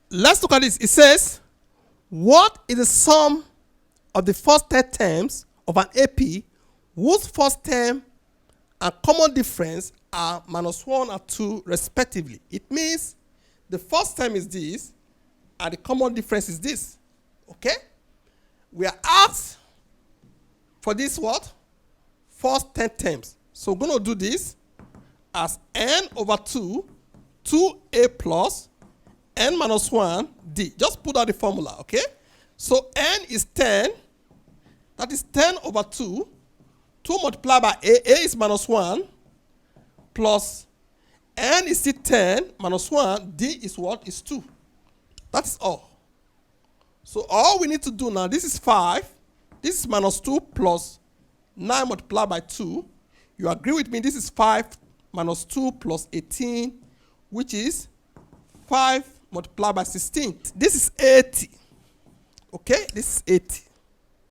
let's look at this. It says, what is the sum of the first 10 terms of an AP whose first term and common difference are -1 and 2 respectively? It means the first term is this and the common difference is this. Okay? We are asked for this what? First 10 terms. So we're going to do this as n over 2, 2a plus n minus 1 d. Just put out the formula, okay? So n is 10. That is 10 over 2. 2 multiplied by a is -1, plus n is still 10 minus 1, d is what? Is 2. That is all. So all we need to do now, this is 5. This is -2 plus 9 multiplied by 2. You agree with me? This is 5 minus 2 plus 18, which is 5 multiplied by 16. This is 80. Okay? This is 80.